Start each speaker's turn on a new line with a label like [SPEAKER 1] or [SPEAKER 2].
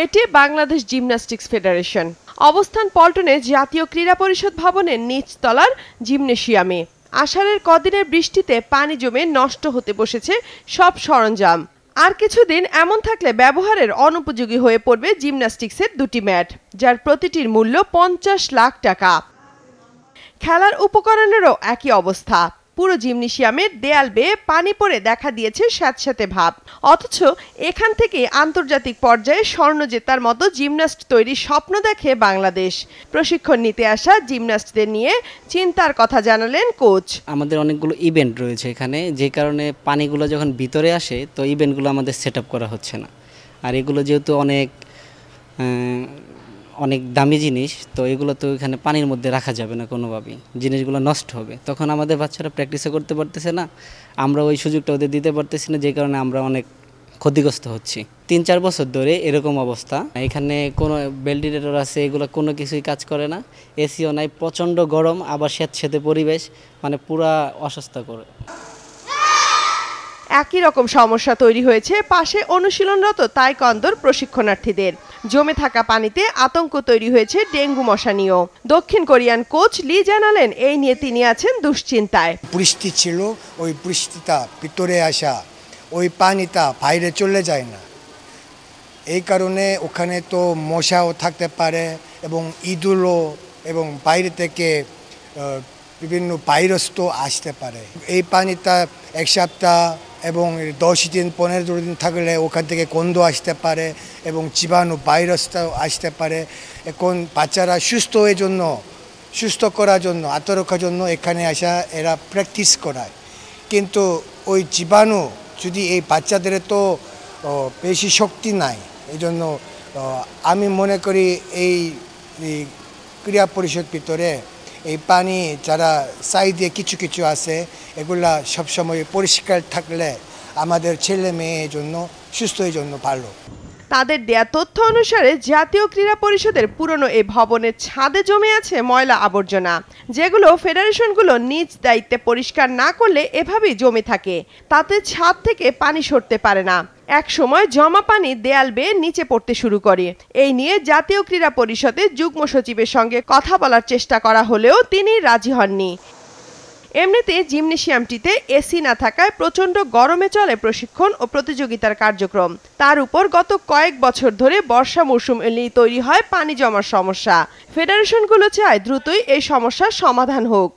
[SPEAKER 1] এটি Bangladesh gymnastics federation. অবস্থান পল্টনে জাতীয় ক্রীড়া পরিষদ ভবনের নিচতলার জিমনেশিয়ামে। আষাঢ়ের কদিনের বৃষ্টিতে পানি জমে নষ্ট হতে বসেছে সব সরঞ্জাম। আর কিছুদিন এমন থাকলে ব্যবহারের অনুপযোগী হয়ে পড়বে জিমন্যাস্টিক্সের দুটি ম্যাট, যার প্রতিটির মূল্য 50 লাখ টাকা। খেলার উপকরণেরও একই অবস্থা। পুরো জিমনেশিয়ামের দেয়াল বেয়ে পানি পড়ে দেখা দিয়েছে স্যাঁতস্যাঁতে ভাব। অথচ এখান থেকে আন্তর্জাতিক পর্যায়ে স্বর্ণ জেতার মতো জিমন্যাস্ট তৈরির স্বপ্ন দেখে বাংলাদেশ। প্রশিক্ষণ নিতে আসা জিমন্যাস্টদের নিয়ে চিন্তার কথা জানালেন কোচ।
[SPEAKER 2] আমাদের অনেকগুলো ইভেন্ট রয়েছে এখানে, যে কারণে পানিগুলো যখন ভিতরে আসে তো ইভেন্টগুলো আমাদের সেট আপ করা হচ্ছে না। আর এগুলো যেহেতু অনেক দামি জিনিস, তো এগুলো তো এখানে পানির মধ্যে রাখা যাবে না কোনোভাবেই, জিনিসগুলো নষ্ট হবে। তখন আমাদের বাচ্চারা প্র্যাকটিসও করতে পারতেছে না, আমরা ওই সুযোগটা ওদের দিতে পারতেছি না, যে কারণে আমরা অনেক ক্ষতিগ্রস্ত হচ্ছি। 3-4 বছর ধরে এরকম অবস্থা। এখানে কোনো ভেন্টিলেটর আছে, এগুলো কোনো কিছুই কাজ করে না, এসিও নাই, প্রচণ্ড গরম, আবার স্যাঁতস্যাঁতে পরিবেশ, মানে পুরা অস্বস্তিকর।
[SPEAKER 1] একই রকম সমস্যা তৈরি হয়েছে পাশে অনুশীলনরত তাইকোয়ান্দোর প্রশিক্ষণার্থীদের। জমে থাকা পানিতে আতঙ্ক তৈরি হয়েছে ডেঙ্গু মশা নিয়েও। দক্ষিণ কোরিয়ান কোচ লি জানালেন, এই নিয়ে তিনি আছেন দুশ্চিন্তায়।
[SPEAKER 3] বৃষ্টি ছিল, ওই বৃষ্টিটা ভিতরে আসা, ওই পানিটা বাইরে চলে যায় না, এই কারণে ওখানে তো মশাও থাকতে পারে এবং ইঁদুরও, এবং বাইরে থেকে বিভিন্ন ভাইরাস তো আসতে পারে। এই পানিটা 1 সপ্তাহ এবং 10 দিন 15 দিন থাকলে ওখান থেকে গন্ধ আসতে পারে এবং জীবাণু ভাইরাসটাও আসতে পারে। এখন বাচ্চারা সুস্থ করার জন্য, আত্মরক্ষার জন্য এখানে আসা, এরা প্র্যাকটিস করায়। কিন্তু ওই জীবাণু যদি এই বাচ্চাদের তো বেশি শক্তি নাই, এই জন্য আমি মনে করি এই ক্রীড়া পরিষদ ভিতরে এই পানি যারা সাইডে কিছু আছে, এগুলা সবসময় পরিষ্কার থাকলে আমাদের ছেলে মেয়ের জন্য, সুস্থের জন্য ভালো।
[SPEAKER 1] তাদের দেয়া তথ্য অনুসারে জাতীয় ক্রীড়া পরিষদের পুরনো এই ভবনের ছাদে জমে আছে ময়লা আবর্জনা, যেগুলো ফেডারেশনগুলো নিজ দায়িত্বে পরিষ্কার না করলে এভাবেই জমে থাকে। তাতে ছাদ থেকে পানি সরতে পারে না। এক সময় জমা পানি দেয়াল বেয়ে নিচে পড়তে শুরু করে। এই নিয়ে জাতীয় ক্রীড়া পরিষদের যুগ্ম সচিবের সঙ্গে কথা বলার চেষ্টা করা হলেও তিনি রাজি হননি। এমনিতে জিমনেশিয়ামটিতে এসি না থাকায় প্রচণ্ড গরমে চলে প্রশিক্ষণ ও প্রতিযোগিতার কার্যক্রম। তার উপর গত কয়েক বছর ধরে বর্ষা মৌসুম এলেই তৈরি হয় পানি জমার সমস্যা। ফেডারেশনগুলো চায় দ্রুতই এই সমস্যার সমাধান হোক।